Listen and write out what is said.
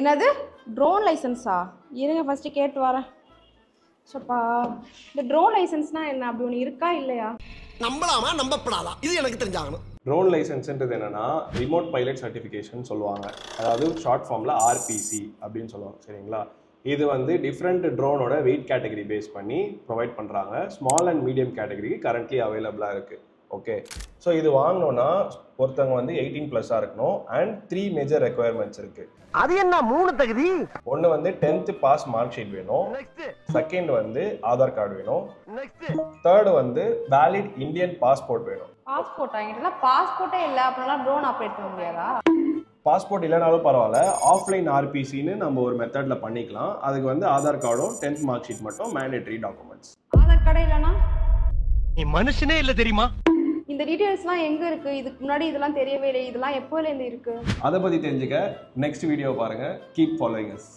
என்னது ட்ரோன் லைசன்ஸா? இருங்க ஃபஸ்ட்டு கேட்டு வரேன். சப்பா, இந்த ட்ரோன் லைசன்ஸ்னா என்ன? அப்படி ஒன்று இருக்கா இல்லையா? நம்பலாமா நம்பப்படாதா இது எனக்கு தெரிஞ்சாகணும். ட்ரோன் லைசன்ஸ்ன்றது என்னன்னா ரிமோட் பைலட் சர்டிஃபிகேஷன் சொல்லுவாங்க. அதாவது ஷார்ட் ஃபார்மில் ஆர்பிசி அப்படின்னு சொல்லுவாங்க. சரிங்களா? இது வந்து டிஃப்ரெண்ட் ட்ரோனோட வெயிட் கேட்டகரி பேஸ் பண்ணி ப்ரொவைட் பண்ணுறாங்க. ஸ்மால் அண்ட் மீடியம் கேட்டகரிக்கு கரண்ட்லி அவைலபிளாக இருக்குது. ஓகே, ஸோ இது வாங்கினோன்னா ஒருத்தவங்க வந்து 18+ இருக்கணும். அண்ட் 3 மேஜர் ரெக்குயர்மெண்ட்ஸ் இருக்குது. அது என்ன 3 தகுதி? ஒன்று வந்து 10th பாஸ் மார்க் ஷீட் வேணும். செகண்ட் வந்து ஆதார் கார்டு வேணும். தேர்டு வந்து வேலிட் இந்தியன் பாஸ்போர்ட் வேணும். பாஸ்போர்ட்டா? என்கிட்ட பாஸ்போர்ட்டே இல்லை, அப்படிலாம் ட்ரோன் ஆப்ரேட் பண்ண முடியாதா? பாஸ்போர்ட் இல்லைனாலும் பரவாயில்ல, ஆஃப்லைன் ஆர்பிசின்னு நம்ம ஒரு மெத்தடில் பண்ணிக்கலாம். அதுக்கு வந்து ஆதார் கார்டும் 10th மார்க் ஷீட் மட்டும் மேண்டேட்டரி டாக்குமெண்ட்ஸ். ஆதார் கார்டே இல்லைனா நீ மனுஷனே இல்லை தெரியுமா? இந்த டீட்டெயில்ஸ்லாம் எங்கே இருக்குது? இதுக்கு முன்னாடி இதெல்லாம் தெரியவே இல்லை. இதெல்லாம் எப்போலேருந்து இருக்குது? அதை பற்றி தெரிஞ்சுக்க நெக்ஸ்ட் வீடியோ பாருங்கள். Keep following as.